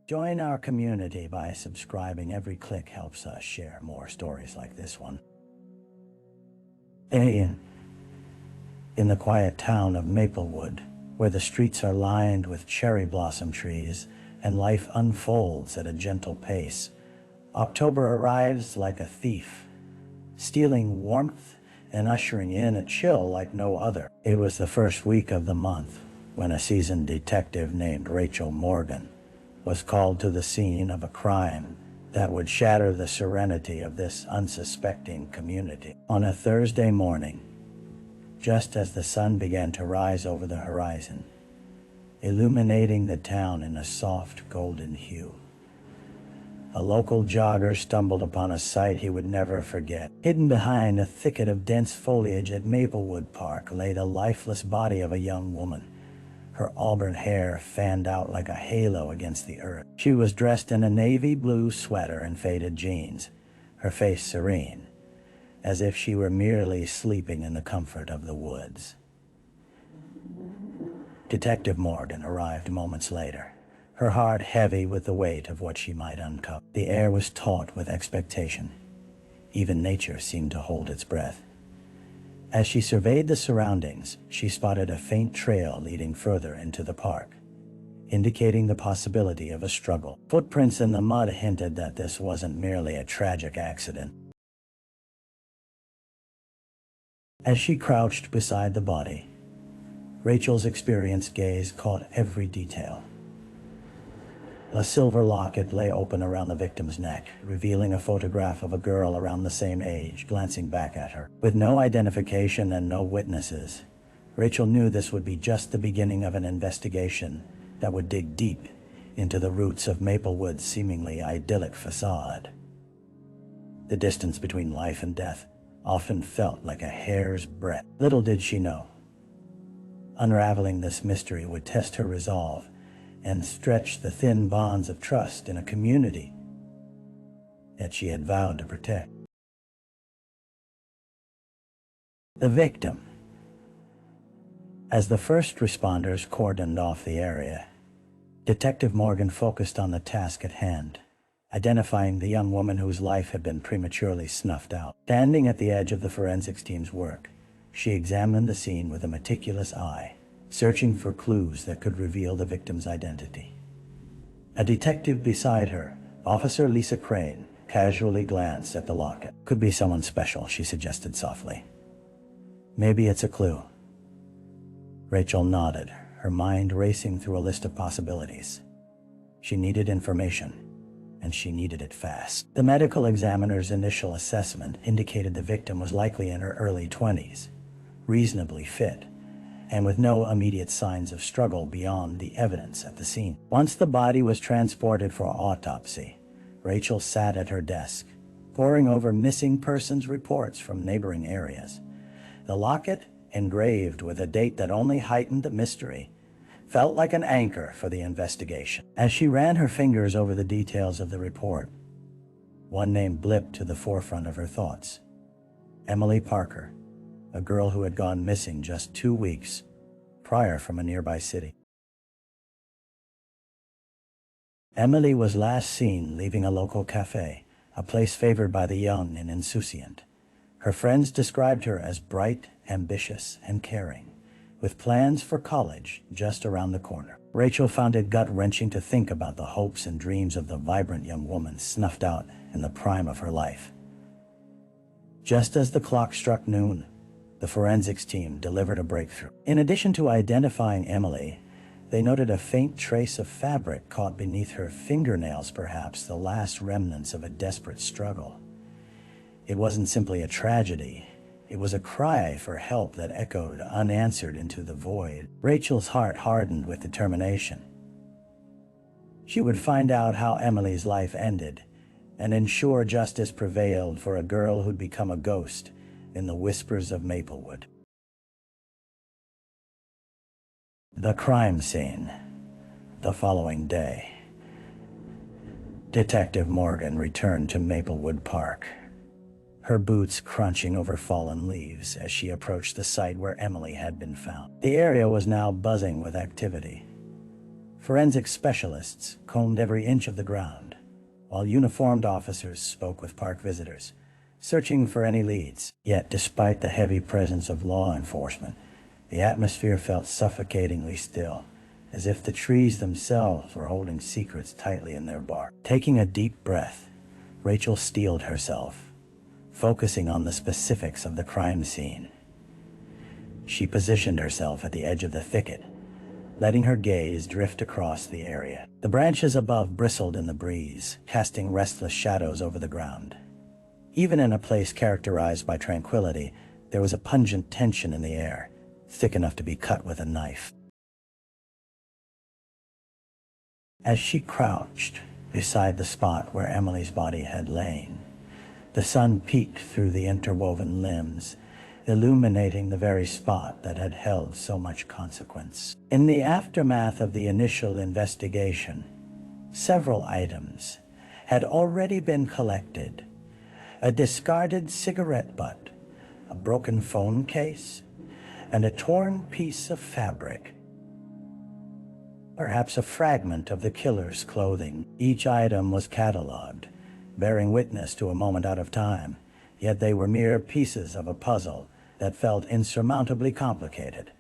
Join our community by subscribing. Every click helps us share more stories like this one. In the quiet town of Maplewood, where the streets are lined with cherry blossom trees and life unfolds at a gentle pace, October arrives like a thief, stealing warmth and ushering in a chill like no other. It was the first week of the month when a seasoned detective named Rachel Morgan was called to the scene of a crime that would shatter the serenity of this unsuspecting community. On a Thursday morning, just as the sun began to rise over the horizon, illuminating the town in a soft golden hue, a local jogger stumbled upon a sight he would never forget. Hidden behind a thicket of dense foliage at Maplewood Park lay the lifeless body of a young woman, her auburn hair fanned out like a halo against the earth. She was dressed in a navy blue sweater and faded jeans, her face serene, as if she were merely sleeping in the comfort of the woods. Detective Morgan arrived moments later, her heart heavy with the weight of what she might uncover. The air was taut with expectation. Even nature seemed to hold its breath. As she surveyed the surroundings, she spotted a faint trail leading further into the park, indicating the possibility of a struggle. Footprints in the mud hinted that this wasn't merely a tragic accident. As she crouched beside the body, Rachel's experienced gaze caught every detail. A silver locket lay open around the victim's neck, revealing a photograph of a girl around the same age glancing back at her. With no identification and no witnesses, Rachel knew this would be just the beginning of an investigation that would dig deep into the roots of Maplewood's seemingly idyllic facade. The distance between life and death often felt like a hair's breadth. Little did she know, unraveling this mystery would test her resolve and stretch the thin bonds of trust in a community that she had vowed to protect. The victim. As the first responders cordoned off the area, Detective Morgan focused on the task at hand, identifying the young woman whose life had been prematurely snuffed out. Standing at the edge of the forensics team's work, she examined the scene with a meticulous eye, searching for clues that could reveal the victim's identity. A detective beside her, Officer Lisa Crane, casually glanced at the locket. Could be someone special, she suggested softly. Maybe it's a clue. Rachel nodded, her mind racing through a list of possibilities. She needed information, and she needed it fast. The medical examiner's initial assessment indicated the victim was likely in her early 20s, reasonably fit, and with no immediate signs of struggle beyond the evidence at the scene. Once the body was transported for autopsy, Rachel sat at her desk, poring over missing persons reports from neighboring areas. The locket, engraved with a date that only heightened the mystery, felt like an anchor for the investigation. As she ran her fingers over the details of the report, one name blipped to the forefront of her thoughts: Emily Parker, a girl who had gone missing just 2 weeks prior from a nearby city. Emily was last seen leaving a local cafe, a place favored by the young and insouciant. Her friends described her as bright, ambitious, and caring, with plans for college just around the corner. Rachel found it gut-wrenching to think about the hopes and dreams of the vibrant young woman snuffed out in the prime of her life. Just as the clock struck noon, the forensics team delivered a breakthrough. In addition to identifying Emily, they noted a faint trace of fabric caught beneath her fingernails, perhaps the last remnants of a desperate struggle. It wasn't simply a tragedy. It was a cry for help that echoed unanswered into the void. Rachel's heart hardened with determination. She would find out how Emily's life ended and ensure justice prevailed for a girl who'd become a ghost in the whispers of Maplewood. The crime scene. The following day, Detective Morgan returned to Maplewood Park, her boots crunching over fallen leaves as she approached the site where Emily had been found. The area was now buzzing with activity. Forensic specialists combed every inch of the ground, while uniformed officers spoke with park visitors, searching for any leads. Yet, despite the heavy presence of law enforcement, the atmosphere felt suffocatingly still, as if the trees themselves were holding secrets tightly in their bark. Taking a deep breath, Rachel steeled herself, focusing on the specifics of the crime scene. She positioned herself at the edge of the thicket, letting her gaze drift across the area. The branches above bristled in the breeze, casting restless shadows over the ground. Even in a place characterized by tranquility, there was a pungent tension in the air, thick enough to be cut with a knife. As she crouched beside the spot where Emily's body had lain, the sun peeked through the interwoven limbs, illuminating the very spot that had held so much consequence. In the aftermath of the initial investigation, several items had already been collected: a discarded cigarette butt, a broken phone case, and a torn piece of fabric. Perhaps a fragment of the killer's clothing. Each item was catalogued, bearing witness to a moment out of time, yet they were mere pieces of a puzzle that felt insurmountably complicated.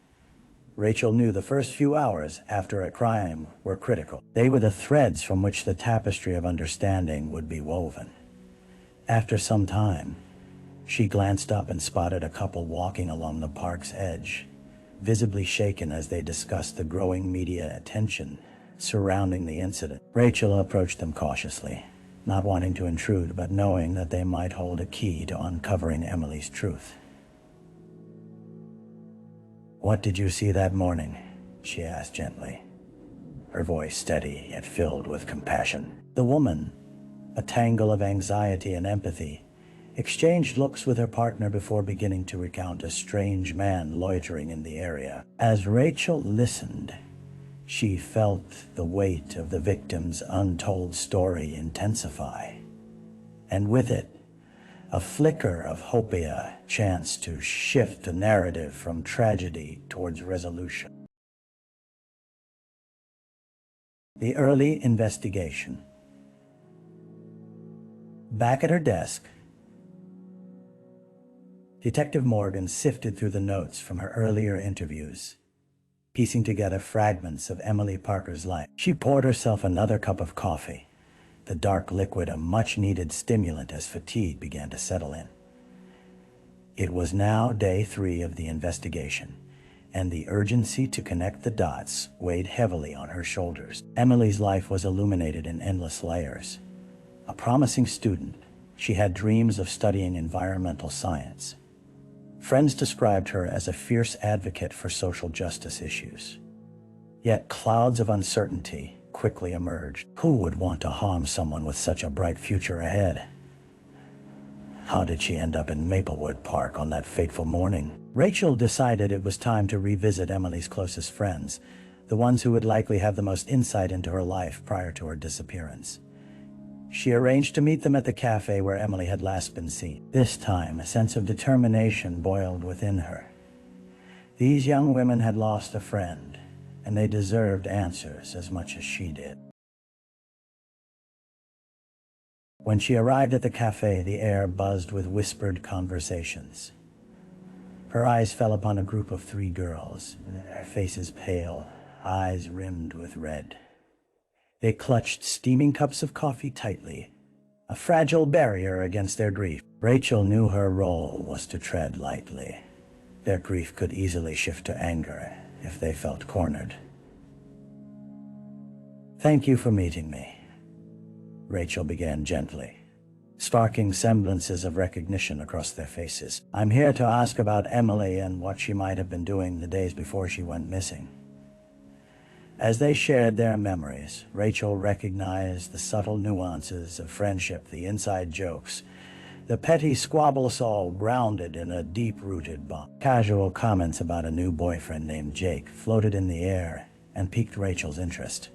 Rachel knew the first few hours after a crime were critical. They were the threads from which the tapestry of understanding would be woven. After some time, she glanced up and spotted a couple walking along the park's edge, visibly shaken as they discussed the growing media attention surrounding the incident. Rachel approached them cautiously, not wanting to intrude, but knowing that they might hold a key to uncovering Emily's truth. "What did you see that morning?" she asked gently, her voice steady yet filled with compassion. The woman, a tangle of anxiety and empathy, exchanged looks with her partner before beginning to recount a strange man loitering in the area. As Rachel listened, she felt the weight of the victim's untold story intensify, and with it, a flicker of hope, a chance to shift the narrative from tragedy towards resolution. The early investigation. Back at her desk, Detective Morgan sifted through the notes from her earlier interviews, piecing together fragments of Emily Parker's life. She poured herself another cup of coffee, the dark liquid a much-needed stimulant as fatigue began to settle in. It was now day 3 of the investigation, and the urgency to connect the dots weighed heavily on her shoulders. Emily's life was illuminated in endless layers. A promising student, she had dreams of studying environmental science. Friends described her as a fierce advocate for social justice issues. Yet clouds of uncertainty quickly emerged. Who would want to harm someone with such a bright future ahead? How did she end up in Maplewood Park on that fateful morning? Rachel decided it was time to revisit Emily's closest friends, the ones who would likely have the most insight into her life prior to her disappearance. She arranged to meet them at the cafe where Emily had last been seen. This time, a sense of determination boiled within her. These young women had lost a friend, and they deserved answers as much as she did. When she arrived at the cafe, the air buzzed with whispered conversations. Her eyes fell upon a group of 3 girls, their faces pale, eyes rimmed with red. They clutched steaming cups of coffee tightly, a fragile barrier against their grief. Rachel knew her role was to tread lightly. Their grief could easily shift to anger if they felt cornered. "Thank you for meeting me," Rachel began gently, sparking semblances of recognition across their faces. "I'm here to ask about Emily and what she might have been doing the days before she went missing." As they shared their memories, Rachel recognized the subtle nuances of friendship, the inside jokes, the petty squabbles, all grounded in a deep-rooted bond. Casual comments about a new boyfriend named Jake floated in the air and piqued Rachel's interest.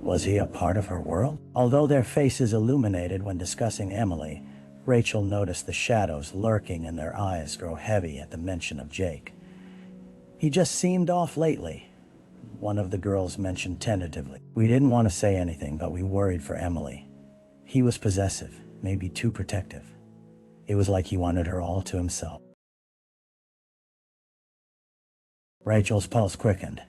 Was he a part of her world? Although their faces illuminated when discussing Emily, Rachel noticed the shadows lurking in their eyes grow heavy at the mention of Jake. He just seemed off lately, one of the girls mentioned tentatively. We didn't want to say anything, but we worried for Emily. He was possessive, maybe too protective. It was like he wanted her all to himself. Rachel's pulse quickened.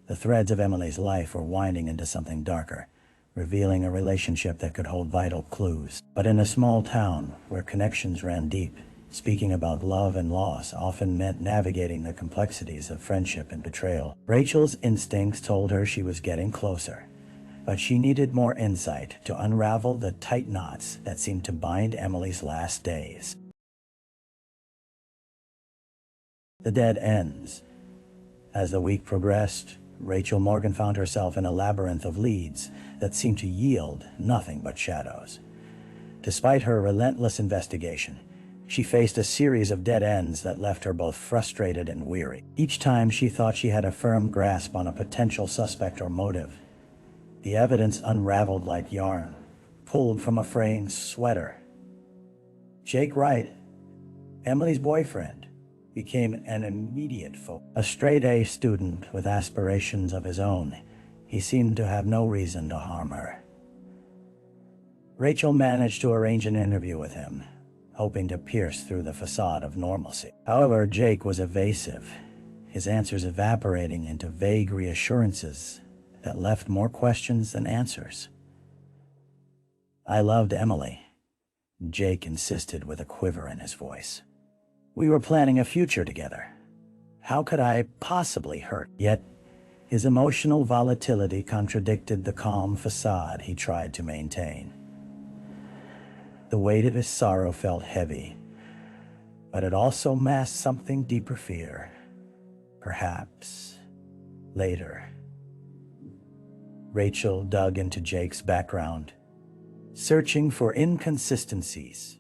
The threads of Emily's life were winding into something darker, revealing a relationship that could hold vital clues. But in a small town where connections ran deep, speaking about love and loss often meant navigating the complexities of friendship and betrayal. Rachel's instincts told her she was getting closer, but she needed more insight to unravel the tight knots that seemed to bind Emily's last days. The dead ends. As the week progressed, Rachel Morgan found herself in a labyrinth of leads that seemed to yield nothing but shadows. Despite her relentless investigation, she faced a series of dead ends that left her both frustrated and weary. Each time she thought she had a firm grasp on a potential suspect or motive, the evidence unraveled like yarn, pulled from a fraying sweater. Jake Wright, Emily's boyfriend, became an immediate focus. A straight-A student with aspirations of his own, he seemed to have no reason to harm her. Rachel managed to arrange an interview with him, hoping to pierce through the facade of normalcy. However, Jake was evasive, his answers evaporating into vague reassurances that left more questions than answers. "I loved Emily," Jake insisted with a quiver in his voice. "We were planning a future together. How could I possibly hurt?" Yet, his emotional volatility contradicted the calm facade he tried to maintain. The weight of his sorrow felt heavy, but it also masked something deeper fear. Perhaps later. Rachel dug into Jake's background, searching for inconsistencies.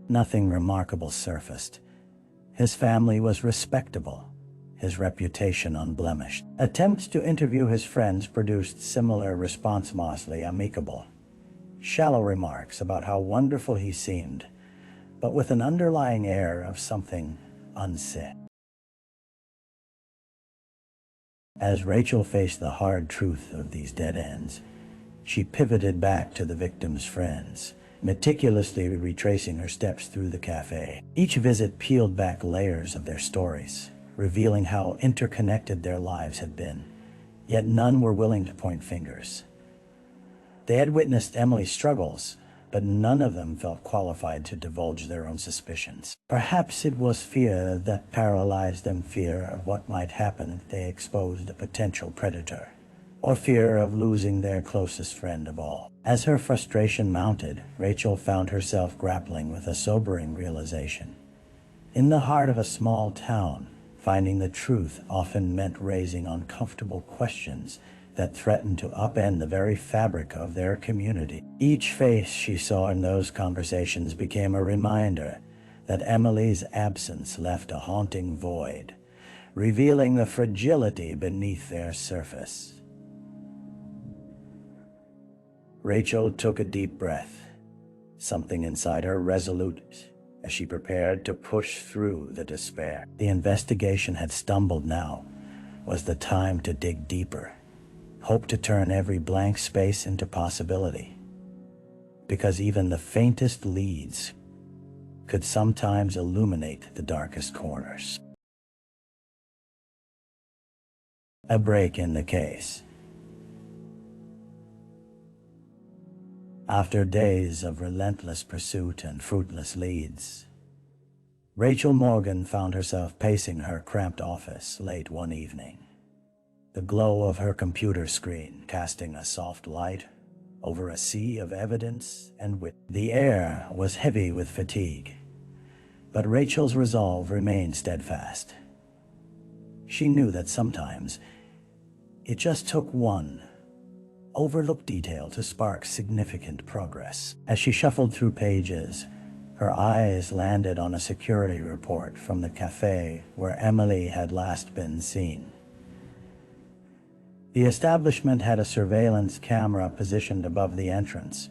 Nothing remarkable surfaced. His family was respectable, his reputation unblemished. Attempts to interview his friends produced similar response, mostly amicable. Shallow remarks about how wonderful he seemed, but with an underlying air of something unsaid. As Rachel faced the hard truth of these dead ends, she pivoted back to the victim's friends, meticulously retracing her steps through the cafe. Each visit peeled back layers of their stories, revealing how interconnected their lives had been, yet none were willing to point fingers. They had witnessed Emily's struggles, but none of them felt qualified to divulge their own suspicions. Perhaps it was fear that paralyzed them, fear of what might happen if they exposed a potential predator, or fear of losing their closest friend of all. As her frustration mounted, Rachel found herself grappling with a sobering realization. In the heart of a small town, finding the truth often meant raising uncomfortable questions that threatened to upend the very fabric of their community. Each face she saw in those conversations became a reminder that Emily's absence left a haunting void, revealing the fragility beneath their surface. Rachel took a deep breath, something inside her resolute as she prepared to push through the despair. The investigation had stumbled. Now was the time to dig deeper. Hope to turn every blank space into possibility, because even the faintest leads could sometimes illuminate the darkest corners. A break in the case. After days of relentless pursuit and fruitless leads, Rachel Morgan found herself pacing her cramped office late one evening. The glow of her computer screen casting a soft light over a sea of evidence and wit. The air was heavy with fatigue, but Rachel's resolve remained steadfast. She knew that sometimes it just took one overlooked detail to spark significant progress. As she shuffled through pages, her eyes landed on a security report from the cafe where Emily had last been seen. The establishment had a surveillance camera positioned above the entrance,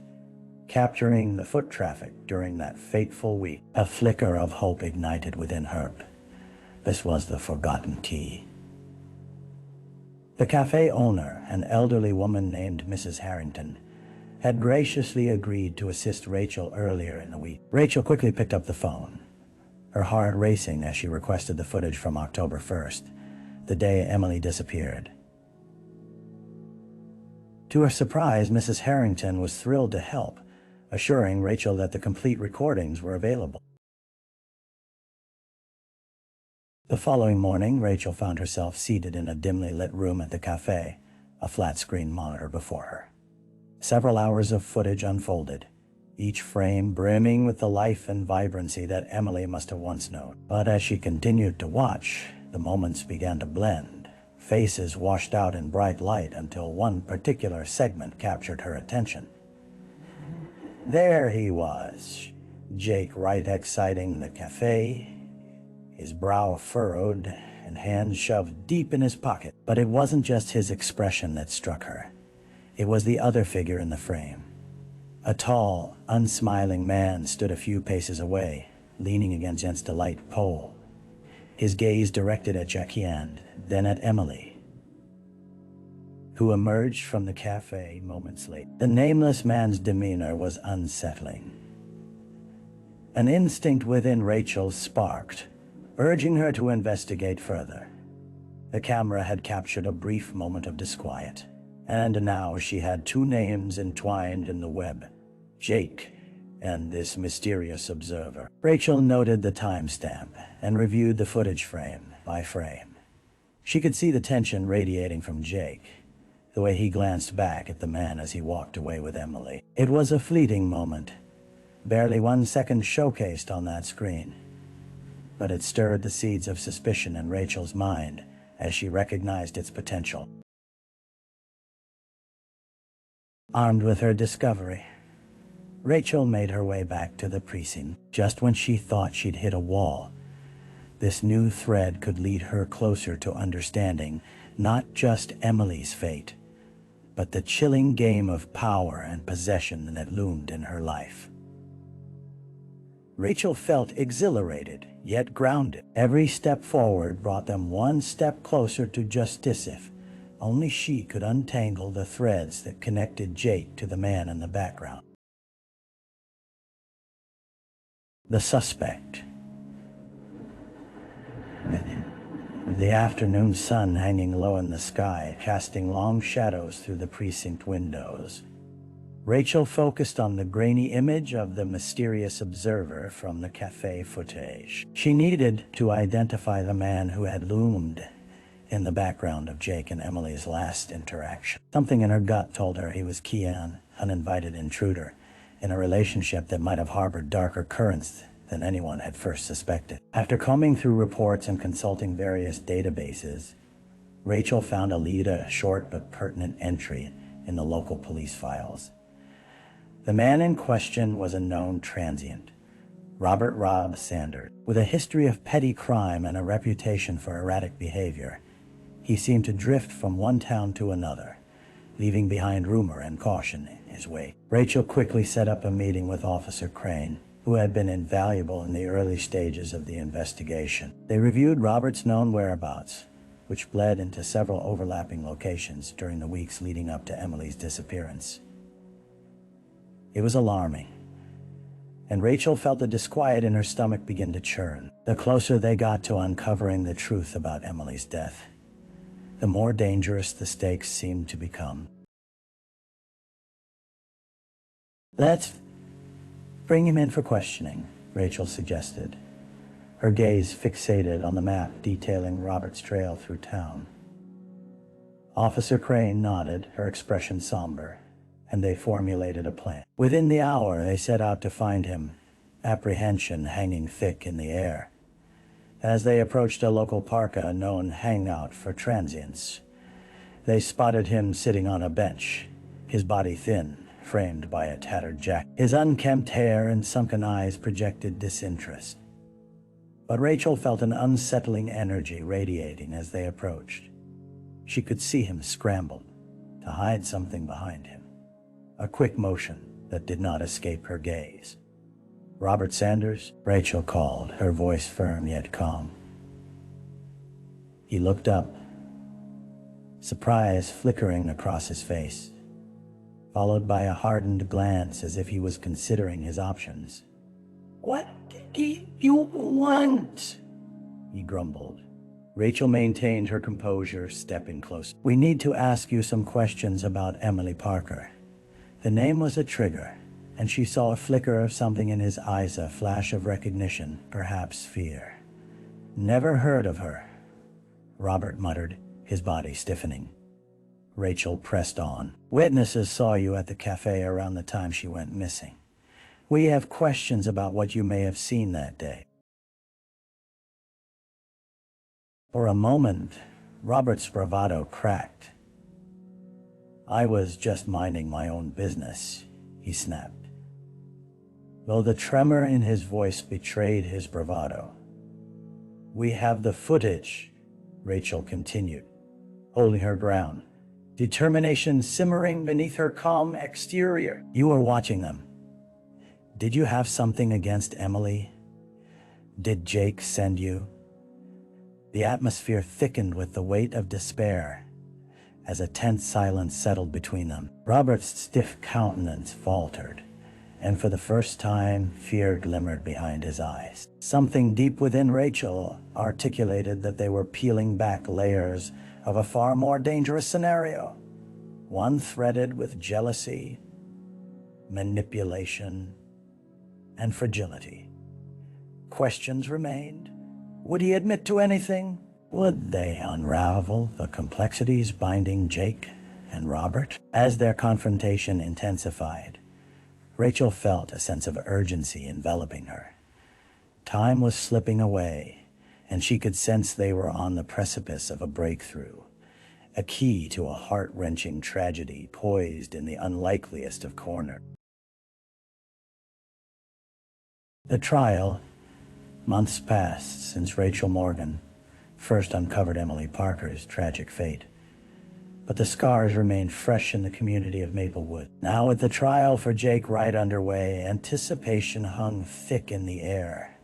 capturing the foot traffic during that fateful week. A flicker of hope ignited within her. This was the forgotten key. The cafe owner, an elderly woman named Mrs. Harrington, had graciously agreed to assist Rachel earlier in the week. Rachel quickly picked up the phone, her heart racing as she requested the footage from October 1st, the day Emily disappeared. To her surprise, Mrs. Harrington was thrilled to help, assuring Rachel that the complete recordings were available. The following morning, Rachel found herself seated in a dimly lit room at the cafe, a flat-screen monitor before her. Several hours of footage unfolded, each frame brimming with the life and vibrancy that Emily must have once known. But as she continued to watch, the moments began to blend. Faces washed out in bright light until one particular segment captured her attention. There he was, Jake right exiting the cafe, his brow furrowed and hands shoved deep in his pocket. But it wasn't just his expression that struck her. It was the other figure in the frame. A tall, unsmiling man stood a few paces away, leaning against a light pole, his gaze directed at Jackie and then at Emily, who emerged from the cafe moments later. The nameless man's demeanor was unsettling. An instinct within Rachel sparked, urging her to investigate further. The camera had captured a brief moment of disquiet, and now she had two names entwined in the web, Jake and this mysterious observer. Rachel noted the timestamp and reviewed the footage frame by frame. She could see the tension radiating from Jake, the way he glanced back at the man as he walked away with Emily. It was a fleeting moment, barely 1 second showcased on that screen, but it stirred the seeds of suspicion in Rachel's mind as she recognized its potential. Armed with her discovery, Rachel made her way back to the precinct. Just when she thought she'd hit a wall, this new thread could lead her closer to understanding not just Emily's fate, but the chilling game of power and possession that loomed in her life. Rachel felt exhilarated, yet grounded. Every step forward brought them one step closer to justice if only she could untangle the threads that connected Jake to the man in the background. The suspect. The afternoon sun hanging low in the sky, casting long shadows through the precinct windows. Rachel focused on the grainy image of the mysterious observer from the cafe footage. She needed to identify the man who had loomed in the background of Jake and Emily's last interaction. Something in her gut told her he was an uninvited intruder in a relationship that might have harbored darker currents than anyone had first suspected. After combing through reports and consulting various databases, Rachel found a short but pertinent entry in the local police files. The man in question was a known transient, Robert "Rob" Sanders. With a history of petty crime and a reputation for erratic behavior, he seemed to drift from one town to another, leaving behind rumor and caution in his wake. Rachel quickly set up a meeting with Officer Crane, who had been invaluable in the early stages of the investigation. They reviewed Robert's known whereabouts, which bled into several overlapping locations during the weeks leading up to Emily's disappearance. It was alarming, and Rachel felt the disquiet in her stomach begin to churn. The closer they got to uncovering the truth about Emily's death, the more dangerous the stakes seemed to become. "Let's bring him in for questioning," Rachel suggested, her gaze fixated on the map detailing Robert's trail through town. Officer Crane nodded, her expression somber, and they formulated a plan. Within the hour, they set out to find him, apprehension hanging thick in the air. As they approached a local park, a known hangout for transients, they spotted him sitting on a bench, his body thin, framed by a tattered jacket. His unkempt hair and sunken eyes projected disinterest. But Rachel felt an unsettling energy radiating as they approached. She could see him scramble to hide something behind him, a quick motion that did not escape her gaze. "Robert Sanders?" Rachel called, her voice firm yet calm. He looked up, surprise flickering across his face, followed by a hardened glance as if he was considering his options. "What do you want?" he grumbled. Rachel maintained her composure, stepping close. "We need to ask you some questions about Emily Parker." The name was a trigger, and she saw a flicker of something in his eyes, a flash of recognition, perhaps fear. "Never heard of her," Robert muttered, his body stiffening. Rachel pressed on. "Witnesses saw you at the cafe around the time she went missing. We have questions about what you may have seen that day." For a moment, Robert's bravado cracked. "I was just minding my own business," he snapped, though the tremor in his voice betrayed his bravado. "We have the footage," Rachel continued, holding her ground, determination simmering beneath her calm exterior. "You were watching them. Did you have something against Emily? Did Jake send you?" The atmosphere thickened with the weight of despair as a tense silence settled between them. Robert's stiff countenance faltered, and for the first time, fear glimmered behind his eyes. Something deep within Rachel articulated that they were peeling back layers of a far more dangerous scenario, one threaded with jealousy, manipulation, and fragility. Questions remained. Would he admit to anything? Would they unravel the complexities binding Jake and Robert? As their confrontation intensified, Rachel felt a sense of urgency enveloping her. Time was slipping away, and she could sense they were on the precipice of a breakthrough, a key to a heart-wrenching tragedy poised in the unlikeliest of corners. The trial. Months passed since Rachel Morgan first uncovered Emily Parker's tragic fate, but the scars remained fresh in the community of Maplewood. Now, with the trial for Jake right underway, anticipation hung thick in the air,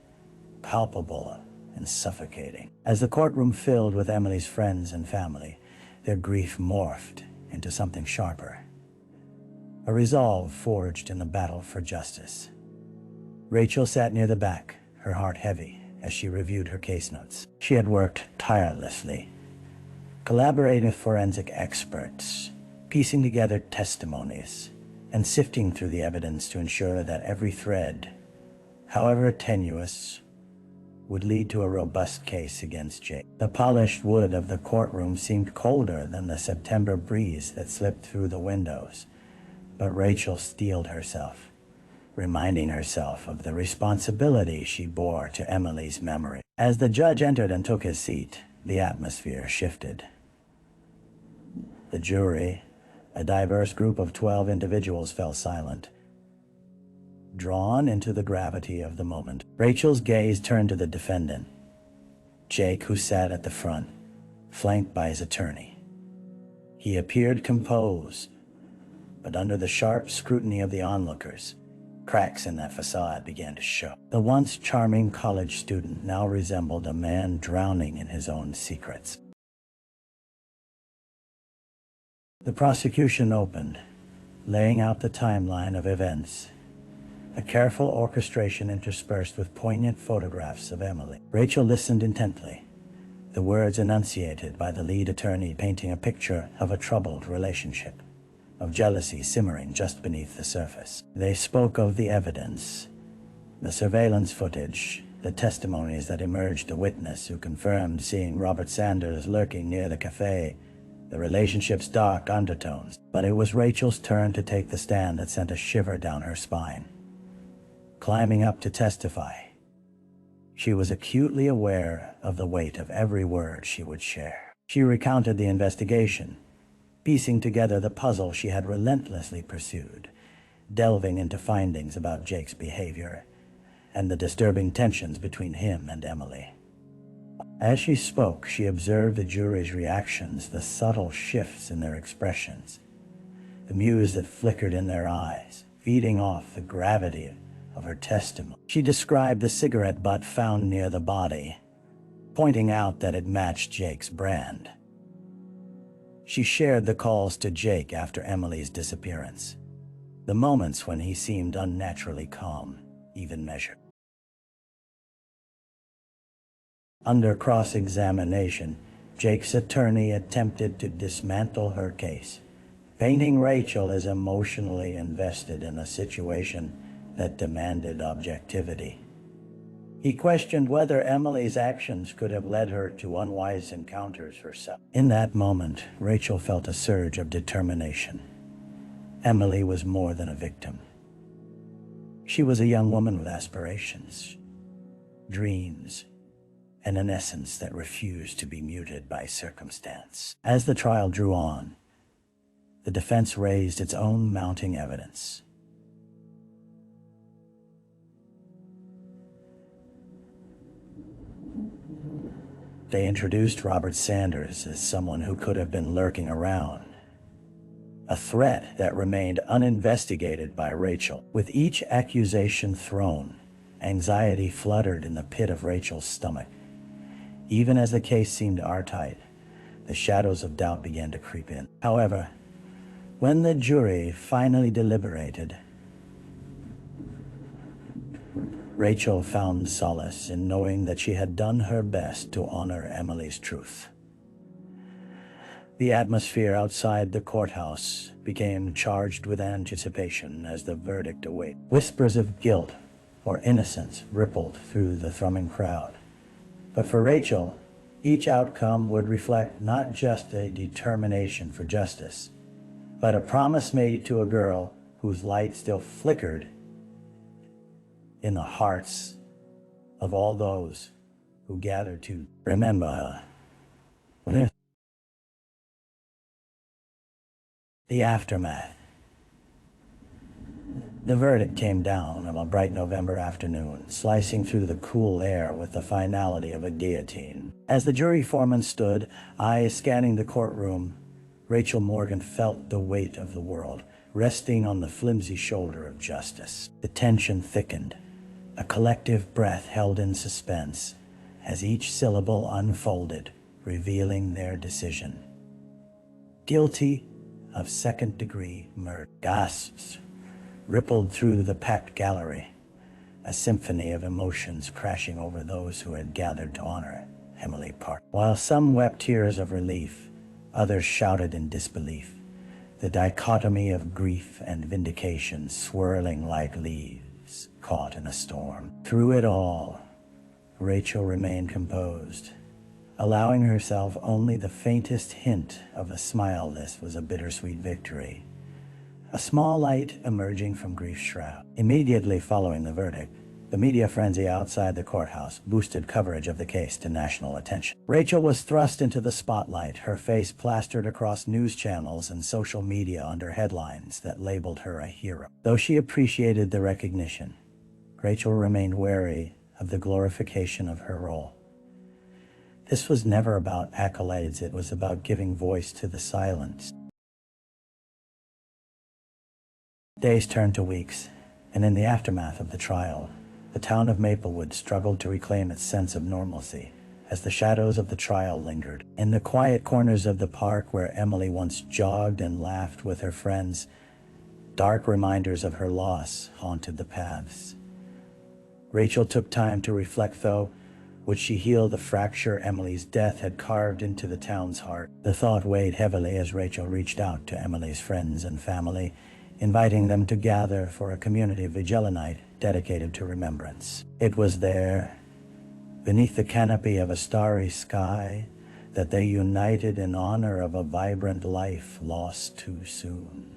palpable and suffocating. As the courtroom filled with Emily's friends and family, their grief morphed into something sharper, a resolve forged in the battle for justice. Rachel sat near the back, her heart heavy as she reviewed her case notes. She had worked tirelessly, collaborating with forensic experts, piecing together testimonies, and sifting through the evidence to ensure that every thread, however tenuous, would lead to a robust case against Jake. The polished wood of the courtroom seemed colder than the September breeze that slipped through the windows, but Rachel steeled herself, reminding herself of the responsibility she bore to Emily's memory. As the judge entered and took his seat, the atmosphere shifted. The jury, a diverse group of 12 individuals, fell silent, drawn into the gravity of the moment. Rachel's gaze turned to the defendant, Jake, who sat at the front, flanked by his attorney. He appeared composed, but under the sharp scrutiny of the onlookers, cracks in that facade began to show. The once charming college student now resembled a man drowning in his own secrets. The prosecution opened, laying out the timeline of events, a careful orchestration interspersed with poignant photographs of Emily. Rachel listened intently, the words enunciated by the lead attorney painting a picture of a troubled relationship, of jealousy simmering just beneath the surface. They spoke of the evidence, the surveillance footage, the testimonies that emerged, a witness who confirmed seeing Robert Sanders lurking near the cafe, the relationship's dark undertones. But it was Rachel's turn to take the stand that sent a shiver down her spine. Climbing up to testify, she was acutely aware of the weight of every word she would share. She recounted the investigation, piecing together the puzzle she had relentlessly pursued, delving into findings about Jake's behavior and the disturbing tensions between him and Emily. As she spoke, she observed the jury's reactions, the subtle shifts in their expressions, the muse that flickered in their eyes, feeding off the gravity of her testimony. She described the cigarette butt found near the body, pointing out that it matched Jake's brand. She shared the calls to Jake after Emily's disappearance, the moments when he seemed unnaturally calm, even measured. Under cross-examination, Jake's attorney attempted to dismantle her case, painting Rachel as emotionally invested in a situation that demanded objectivity. He questioned whether Emily's actions could have led her to unwise encounters herself. In that moment, Rachel felt a surge of determination. Emily was more than a victim. She was a young woman with aspirations, dreams, and an essence that refused to be muted by circumstance. As the trial drew on, the defense raised its own mounting evidence. They introduced Robert Sanders as someone who could have been lurking around, a threat that remained uninvestigated by Rachel. With each accusation thrown, anxiety fluttered in the pit of Rachel's stomach. Even as the case seemed airtight, the shadows of doubt began to creep in. However, when the jury finally deliberated, Rachel found solace in knowing that she had done her best to honor Emily's truth. The atmosphere outside the courthouse became charged with anticipation as the verdict awaited. Whispers of guilt or innocence rippled through the thrumming crowd. But for Rachel, each outcome would reflect not just a determination for justice, but a promise made to a girl whose light still flickered in the hearts of all those who gathered to remember her. The aftermath. The verdict came down on a bright November afternoon, slicing through the cool air with the finality of a guillotine. As the jury foreman stood, eyes scanning the courtroom, Rachel Morgan felt the weight of the world resting on the flimsy shoulder of justice. The tension thickened, a collective breath held in suspense as each syllable unfolded, revealing their decision. Guilty of second-degree murder. Gasps rippled through the packed gallery, a symphony of emotions crashing over those who had gathered to honor Emily Parker. While some wept tears of relief, others shouted in disbelief, the dichotomy of grief and vindication swirling like leaves caught in a storm. Through it all, Rachel remained composed, allowing herself only the faintest hint of a smile. This was a bittersweet victory, a small light emerging from grief's shroud. Immediately following the verdict, the media frenzy outside the courthouse boosted coverage of the case to national attention. Rachel was thrust into the spotlight, her face plastered across news channels and social media under headlines that labeled her a hero. Though she appreciated the recognition, Rachel remained wary of the glorification of her role. This was never about accolades, it was about giving voice to the silenced. Days turned to weeks, and in the aftermath of the trial, the town of Maplewood struggled to reclaim its sense of normalcy as the shadows of the trial lingered. In the quiet corners of the park where Emily once jogged and laughed with her friends, dark reminders of her loss haunted the paths. Rachel took time to reflect, though. Would she heal the fracture Emily's death had carved into the town's heart? The thought weighed heavily as Rachel reached out to Emily's friends and family, inviting them to gather for a community vigil night dedicated to remembrance. It was there, beneath the canopy of a starry sky, that they united in honor of a vibrant life lost too soon.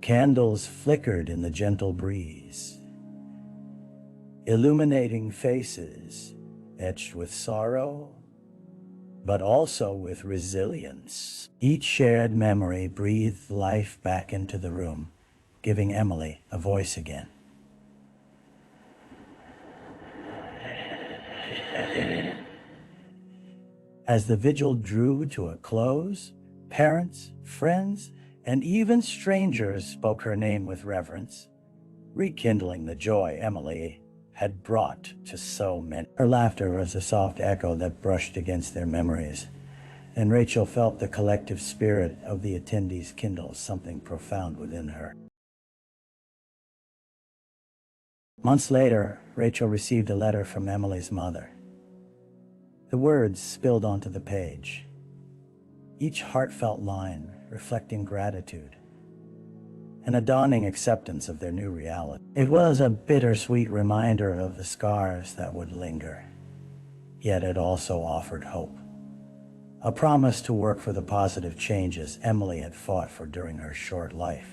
Candles flickered in the gentle breeze, illuminating faces etched with sorrow, but also with resilience. Each shared memory breathed life back into the room, giving Emily a voice again. As the vigil drew to a close, parents, friends, and even strangers spoke her name with reverence, rekindling the joy Emily had brought to so many. Her laughter was a soft echo that brushed against their memories, and Rachel felt the collective spirit of the attendees kindle something profound within her. Months later, Rachel received a letter from Emily's mother. The words spilled onto the page, each heartfelt line reflecting gratitude and a dawning acceptance of their new reality. It was a bittersweet reminder of the scars that would linger, yet it also offered hope. A promise to work for the positive changes Emily had fought for during her short life.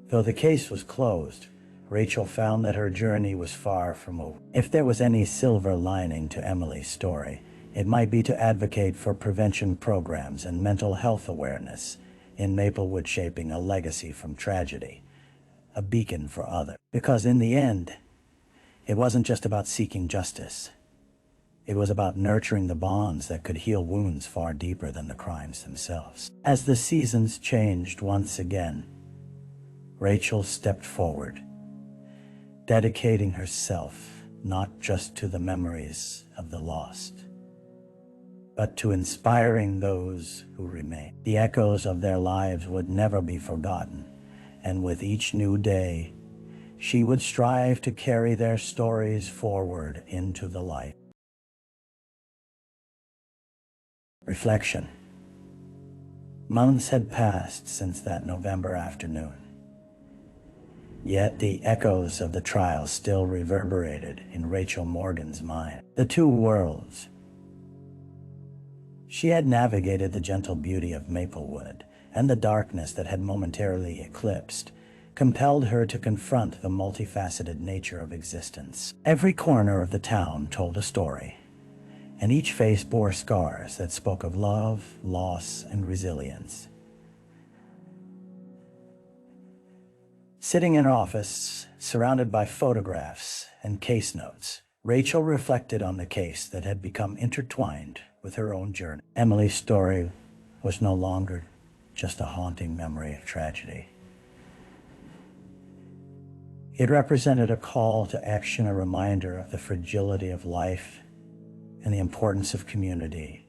Though the case was closed, Rachel found that her journey was far from over. If there was any silver lining to Emily's story, it might be to advocate for prevention programs and mental health awareness in Maplewood, shaping a legacy from tragedy, a beacon for others. Because in the end, it wasn't just about seeking justice. It was about nurturing the bonds that could heal wounds far deeper than the crimes themselves. As the seasons changed once again, Rachel stepped forward, dedicating herself not just to the memories of the lost, but to inspiring those who remain. The echoes of their lives would never be forgotten, and with each new day, she would strive to carry their stories forward into the light. Reflection. Months had passed since that November afternoon. Yet the echoes of the trial still reverberated in Rachel Morgan's mind. The two worlds. She had navigated the gentle beauty of Maplewood, and the darkness that had momentarily eclipsed compelled her to confront the multifaceted nature of existence. Every corner of the town told a story, and each face bore scars that spoke of love, loss, and resilience. Sitting in her office, surrounded by photographs and case notes, Rachel reflected on the case that had become intertwined with her own journey. Emily's story was no longer just a haunting memory of tragedy. It represented a call to action, a reminder of the fragility of life and the importance of community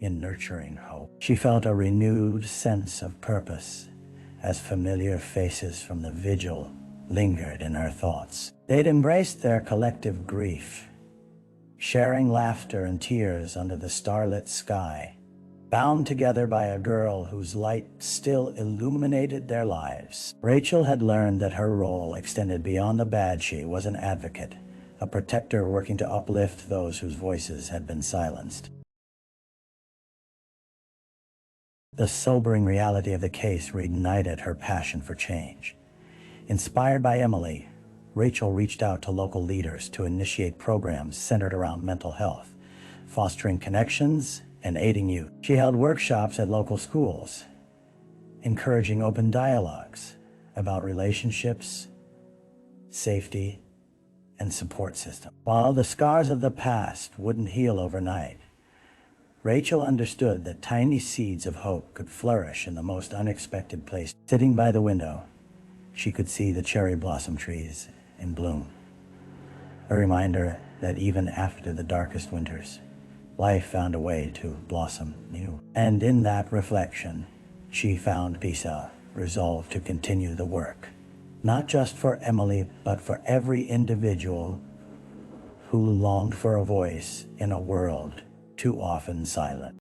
in nurturing hope. She felt a renewed sense of purpose as familiar faces from the vigil lingered in her thoughts. They'd embraced their collective grief, sharing laughter and tears under the starlit sky, bound together by a girl whose light still illuminated their lives. Rachel had learned that her role extended beyond the badge. She was an advocate, a protector working to uplift those whose voices had been silenced. The sobering reality of the case reignited her passion for change. Inspired by Emily, Rachel reached out to local leaders to initiate programs centered around mental health, fostering connections and aiding youth. She held workshops at local schools, encouraging open dialogues about relationships, safety, and support systems. While the scars of the past wouldn't heal overnight, Rachel understood that tiny seeds of hope could flourish in the most unexpected places. Sitting by the window, she could see the cherry blossom trees in bloom, a reminder that even after the darkest winters, life found a way to blossom new. And in that reflection, she found peace, a resolve to continue the work, not just for Emily, but for every individual who longed for a voice in a world too often silent.